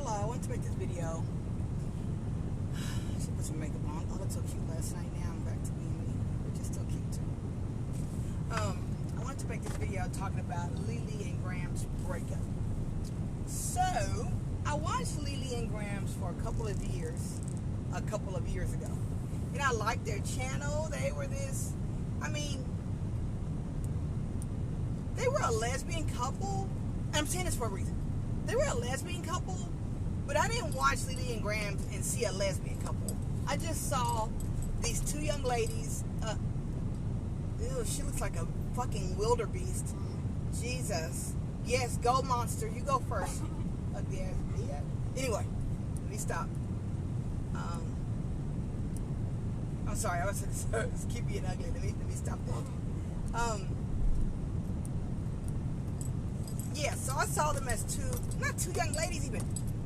Hello, I want to make this video. I should put some makeup on. I looked so cute last night. Now I'm back to being me, which is still cute too. I wanted to make this video talking about Lily and Gramz breakup. So, I watched Lily and Gramz for a couple of years ago. And I liked their channel. They were this, they were a lesbian couple. I'm saying this for a reason. They were a lesbian couple, but I didn't watch Lily and Gramz and see a lesbian couple. I just saw these two young ladies. Ew, she looks like a fucking wildebeest. Jesus. Yes, go monster. You go first. Yeah. Anyway, let me stop. I'm sorry. I was keep being ugly. Let me stop that. Yeah, so I saw them as not two young ladies even.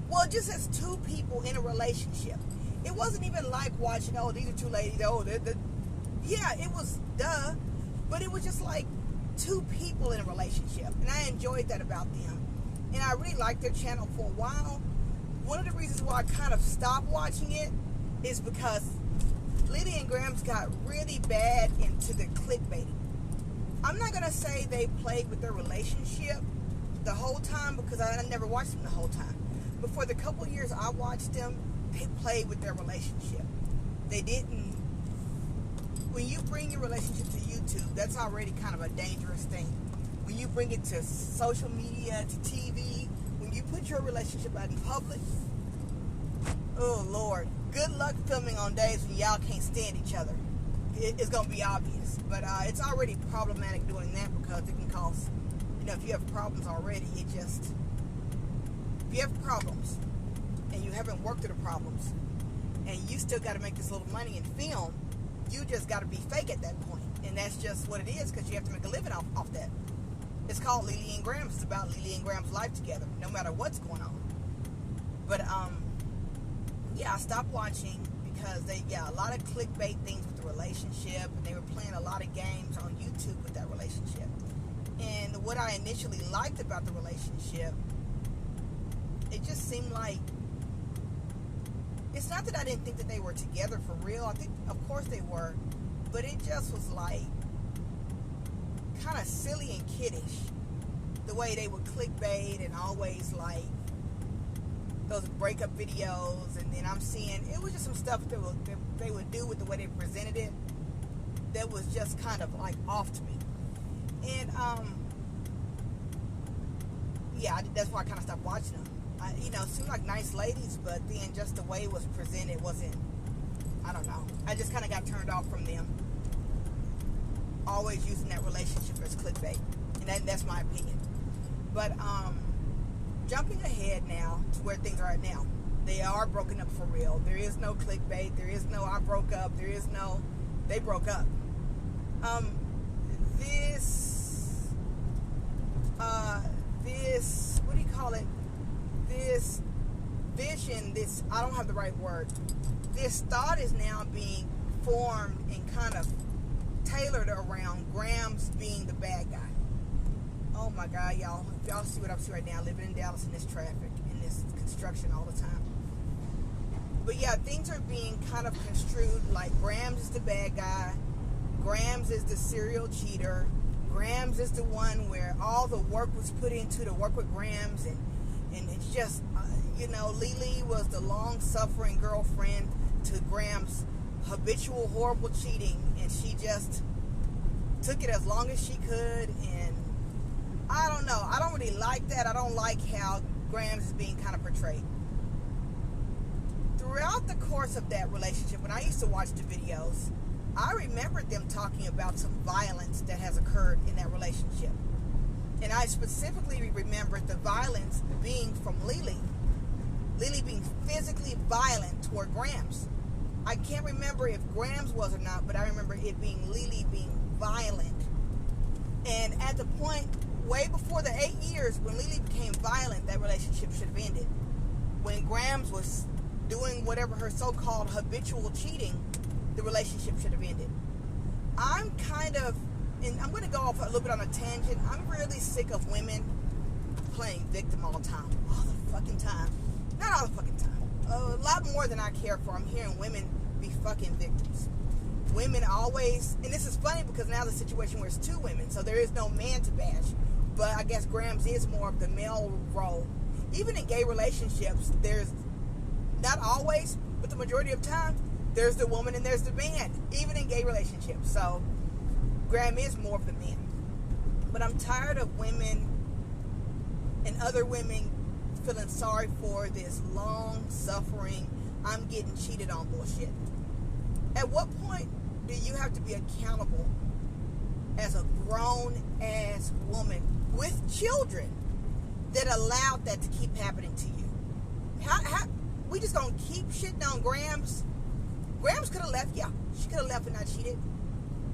Well, just as two people in a relationship. It wasn't even like watching, oh, these are two ladies. Oh, yeah, it was duh. But it was just like two people in a relationship. And I enjoyed that about them. And I really liked their channel for a while. One of the reasons why I kind of stopped watching it is because Lily and Gramz got really bad into the clickbaiting. I'm not going to say they played with their relationship the whole time because I never watched them the whole time. But for the couple years I watched them, they played with their relationship. They didn't. When you bring your relationship to YouTube, that's already kind of a dangerous thing. When you bring it to social media, to TV, when you put your relationship out in public, oh Lord, good luck filming on days when y'all can't stand each other. It's going to be obvious. But it's already problematic doing that because it can cause, if you have problems already, if you have problems and you haven't worked through the problems and you still got to make this little money in film, you just got to be fake at that point. And that's just what it is because you have to make a living off that. It's called Lily and Gramz. It's about Lily and Gramz' life together, no matter what's going on. But, yeah, I stopped watching because a lot of clickbait things with the relationship, and they were playing a lot of games on YouTube with that relationship. And what I initially liked about the relationship, it just seemed like, it's not that I didn't think that they were together for real. I think, of course they were, but it just was like kind of silly and kiddish the way they would clickbait and always like those breakup videos. And then I'm seeing it was just some stuff that they would do with the way they presented it that was just kind of like off to me. And yeah, that's why I kind of stopped watching them. Seemed like nice ladies, but then just the way it was presented wasn't, I don't know. I just kind of got turned off from them always using that relationship as clickbait. And that's my opinion. But jumping ahead now to where things are at now. They are broken up for real. There is no clickbait. There is no I broke up. There is no they broke up. This what do you call it? This vision, I don't have the right word. This thought is now being formed and kind of tailored around Gramz being the bad guy. Oh my God, y'all. If y'all see what I'm seeing right now, living in Dallas in this traffic, in this construction all the time. But yeah, things are being kind of construed like Gramz is the bad guy. Gramz is the serial cheater. Gramz is the one where all the work was put into to work with Gramz, and it's just, Lily was the long-suffering girlfriend to Gramz' habitual, horrible cheating, and she just took it as long as she could, and I don't know. I don't really like that. I don't like how Gramz is being kind of portrayed. Throughout the course of that relationship, when I used to watch the videos, I remembered them talking about some violence that has occurred in that relationship. And I specifically remembered the violence being from Lily. Lily being physically violent toward Gramz. I can't remember if Gramz was or not, but I remember it being Lily being violent. And at the point, way before the 8 years, when Lily became violent, that relationship should have ended. When Gramz was doing whatever her so-called habitual cheating, the relationship should have ended. I'm going to go off a little bit on a tangent. I'm really sick of women playing victim all the time. All the fucking time. Not all the fucking time. A lot more than I care for. I'm hearing women be fucking victims. Women always, and this is funny because now the situation where it's two women, so there is no man to bash. But I guess Gramz is more of the male role. Even in gay relationships, there's not always, but the majority of time, there's the woman and there's the man. Even in gay relationships. So Gramz is more of the man. But I'm tired of women and other women feeling sorry for this long suffering, I'm getting cheated on bullshit. At what point do you have to be accountable as a grown ass woman with children that allowed that to keep happening to you? How we just gonna keep shitting on Gramz? Gramz could have left, yeah, she could have left and not cheated.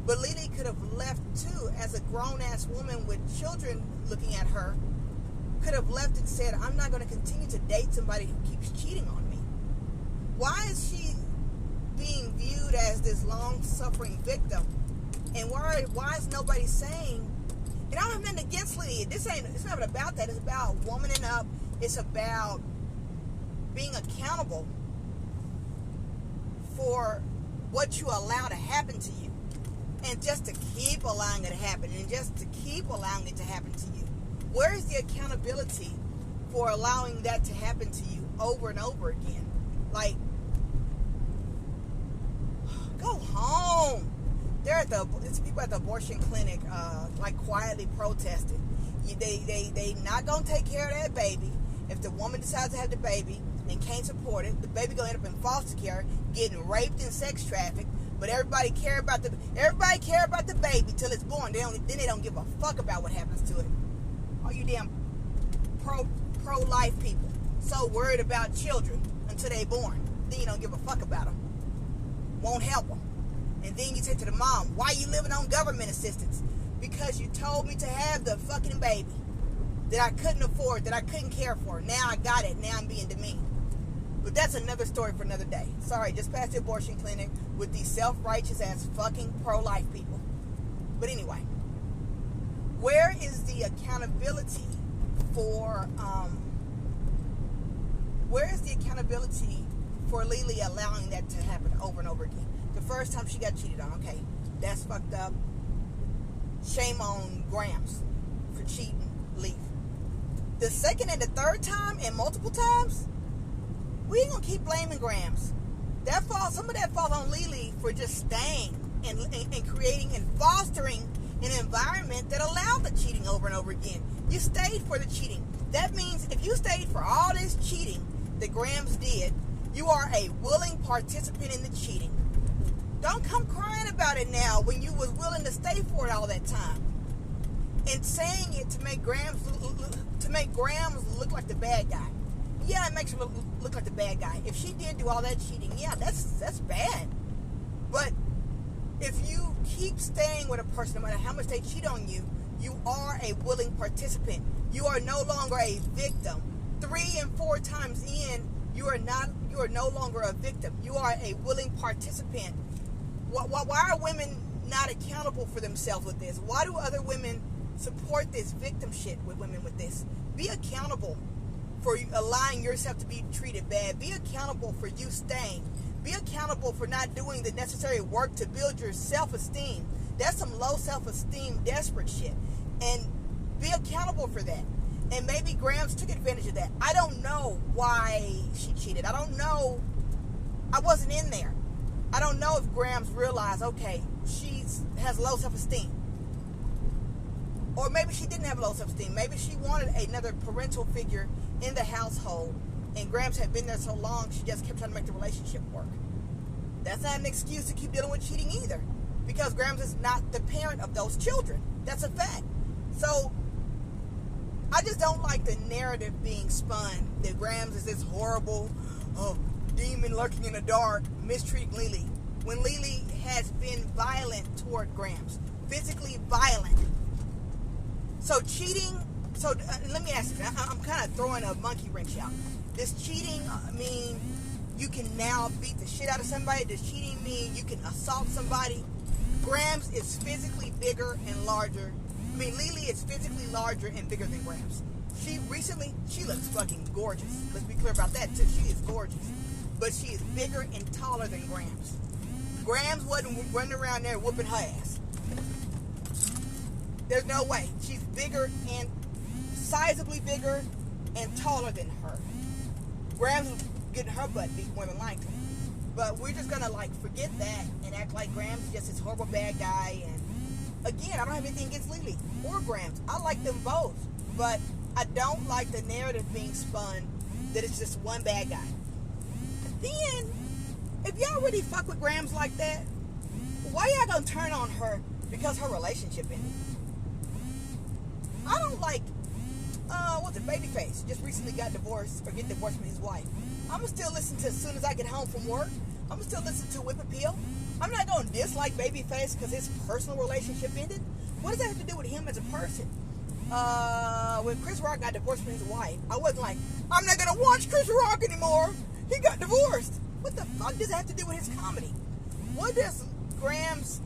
But Lily could have left too, as a grown ass woman with children looking at her. Could have left and said, I'm not going to continue to date somebody who keeps cheating on me. Why is she being viewed as this long-suffering victim? And why is nobody saying, and I don't have nothing against Lydia. It's not about that. It's about womaning up. It's about being accountable for what you allow to happen to you. And just to keep allowing it to happen. And just to keep allowing it to happen to you. Where is the accountability for allowing that to happen to you over and over again? Like, go home. It's people at the abortion clinic, like quietly protesting. They not gonna take care of that baby. If the woman decides to have the baby and can't support it, the baby gonna end up in foster care, getting raped and sex trafficked. But everybody care about the baby till it's born. Then they don't give a fuck about what happens to it. All you damn pro-life people so worried about children until they born. Then you don't give a fuck about them. Won't help them. And then you say to the mom, why you living on government assistance? Because you told me to have the fucking baby that I couldn't afford, that I couldn't care for. Now I got it. Now I'm being demeaned. But that's another story for another day. Sorry, just past the abortion clinic with these self-righteous ass fucking pro-life people. But anyway. Where is the accountability for Lily allowing that to happen over and over again? The first time she got cheated on, okay, that's fucked up. Shame on Gramz for cheating, leave. The second and the third time and multiple times, we ain't gonna keep blaming Gramz. Some of that falls on Lily for just staying and creating and fostering an environment that allowed the cheating over and over again. You stayed for the cheating. That means if you stayed for all this cheating that Gramz did, you are a willing participant in the cheating. Don't come crying about it now when you was willing to stay for it all that time. And saying it to make Gramz look like the bad guy. Yeah, it makes her look like the bad guy. If she did do all that cheating, yeah, that's bad. But if you keep staying with a person, no matter how much they cheat on you, you are a willing participant. You are no longer a victim. 3 and 4 times in, you are no longer a victim. You are a willing participant. Why are women not accountable for themselves with this? Why do other women support this victim shit with women with this? Be accountable for allowing yourself to be treated bad. Be accountable for you staying. Be accountable for not doing the necessary work to build your self-esteem. That's some low self-esteem, desperate shit. And be accountable for that. And maybe Gramz took advantage of that. I don't know why she cheated. I don't know. I wasn't in there. I don't know if Gramz realized, okay, she has low self-esteem. Or maybe she didn't have low self-esteem. Maybe she wanted another parental figure in the household. And Gramz had been there so long, she just kept trying to make the relationship work. That's not an excuse to keep dealing with cheating either. Because Gramz is not the parent of those children. That's a fact. So, I just don't like the narrative being spun that Gramz is this horrible demon lurking in the dark, mistreating Lily. When Lily has been violent toward Gramz. Physically violent. So cheating, let me ask you, I'm kind of throwing a monkey wrench out. Does cheating mean you can now beat the shit out of somebody? Does cheating mean you can assault somebody? Gramz is physically bigger and larger. Lily is physically larger and bigger than Gramz. She looks fucking gorgeous. Let's be clear about that too. She is gorgeous. But she is bigger and taller than Gramz. Gramz wasn't running around there whooping her ass. There's no way. She's bigger and sizably bigger and taller than her. Gramz was getting her butt beat more than likely. But we're just gonna like forget that and act like Gramz is just this horrible bad guy. And again, I don't have anything against Lily or Gramz. I like them both. But I don't like the narrative being spun that it's just one bad guy. Then, if y'all really fuck with Gramz like that, why y'all gonna turn on her because her relationship ended? I don't like, what's it, Babyface just recently got divorced or get divorced from his wife. I'ma still listen to as soon as I get home from work. I'ma still listen to Whip Appeal. I'm not gonna dislike Babyface because his personal relationship ended. What does that have to do with him as a person? When Chris Rock got divorced from his wife, I wasn't like, I'm not gonna watch Chris Rock anymore. He got divorced. What the fuck does that have to do with his comedy? What does Gramz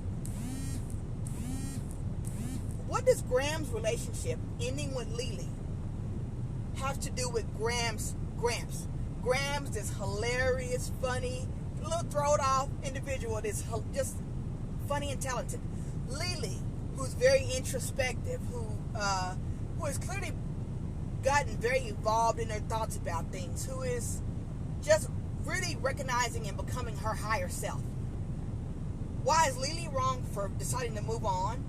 relationship ending with Lily have to do with Gramz? Gramz, this hilarious, funny, little thrown off individual that's just funny and talented. Lily, who's very introspective, who has clearly gotten very evolved in her thoughts about things, who is just really recognizing and becoming her higher self. Why is Lily wrong for deciding to move on?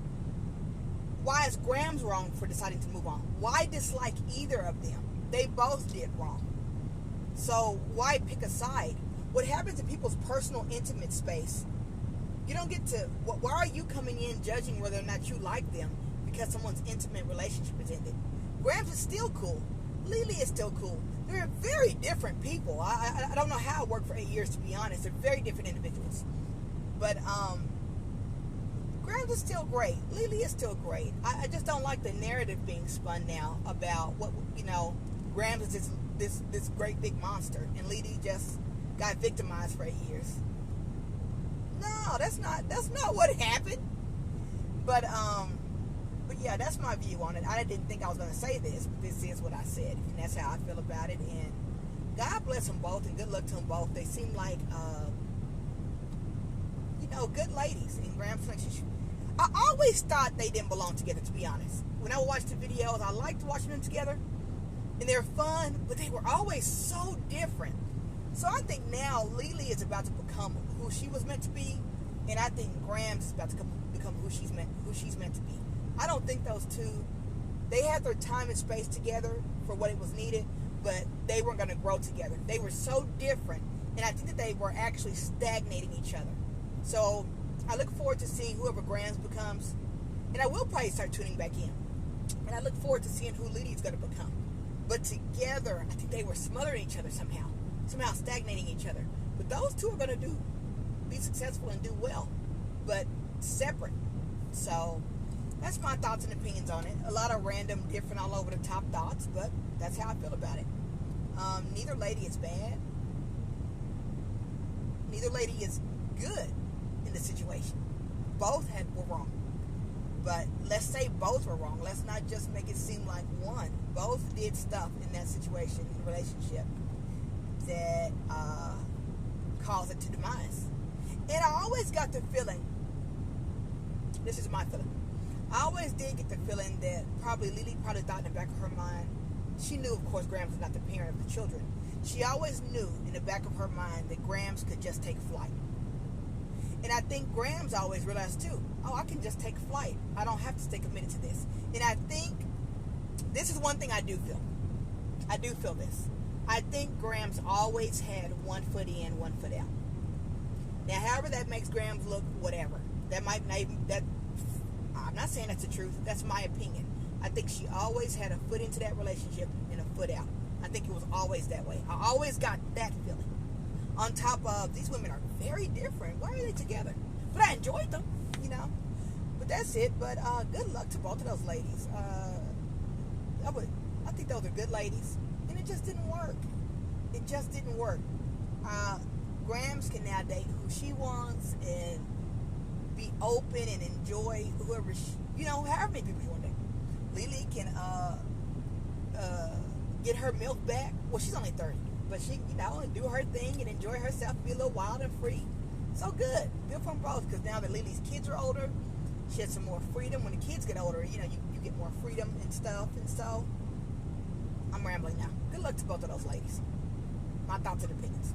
Why is Gramz wrong for deciding to move on? Why dislike either of them? They both did wrong. So why pick a side? What happens in people's personal, intimate space, you don't get to, why are you coming in judging whether or not you like them because someone's intimate relationship is ended? Gramz is still cool. Lily is still cool. They're very different people. I don't know how it worked for 8 years, to be honest. They're very different individuals. But Gramz is still great. Lily is still great. I just don't like the narrative being spun now about what, Gramz is this great big monster, and Lily just got victimized for 8 years. No, that's not what happened. But yeah, that's my view on it. I didn't think I was going to say this, but this is what I said, and that's how I feel about it. And God bless them both, and good luck to them both. They seem like, good ladies in Gramz relationship. I always thought they didn't belong together, to be honest. When I would watch the videos, I liked watching them together, and they're fun, but they were always so different. So I think now Lily is about to become who she was meant to be, and I think Gramz is about to become who she's meant to be. I don't think those two, they had their time and space together for what it was needed, but they weren't going to grow together. They were so different, and I think that they were actually stagnating each other. So I look forward to seeing whoever Gramz becomes, and I will probably start tuning back in. And I look forward to seeing who Lydia's going to become. But together, I think they were smothering each other somehow stagnating each other. But those two are going to be successful and do well, but separate. So that's my thoughts and opinions on it. A lot of random, different, all over the top thoughts, but that's how I feel about it. Neither lady is bad. Neither lady is good in the situation. Both were wrong. But let's say both were wrong. Let's not just make it seem like one. Both did stuff in that situation, in the relationship, that caused it to demise. And I always got the feeling, this is my feeling, I always did get the feeling that Lily probably thought in the back of her mind, she knew, of course, Gramz was not the parent of the children. She always knew in the back of her mind that Gramz could just take flight. And I think Gramz always realized too, I can just take flight. I don't have to stay committed to this. And I think this is one thing I do feel. I do feel this. I think Gramz always had one foot in, one foot out. Now, however that makes Gramz look, whatever. That might not even, I'm not saying that's the truth. That's my opinion. I think she always had a foot into that relationship and a foot out. I think it was always that way. I always got that feeling. On top of, these women are very different. Why are they together? But I enjoyed them, But that's it. But good luck to both of those ladies. I think those are good ladies. And it just didn't work. It just didn't work. Gramz can now date who she wants and be open and enjoy whoever however many people you want to date. Lily can get her milk back. Well, she's only 30, but she, do her thing and enjoy herself, be a little wild and free. So good from both, because now that Lily's kids are older, she has some more freedom. When the kids get older, you get more freedom and stuff. And so, I'm rambling now. Good luck to both of those ladies. My thoughts and opinions.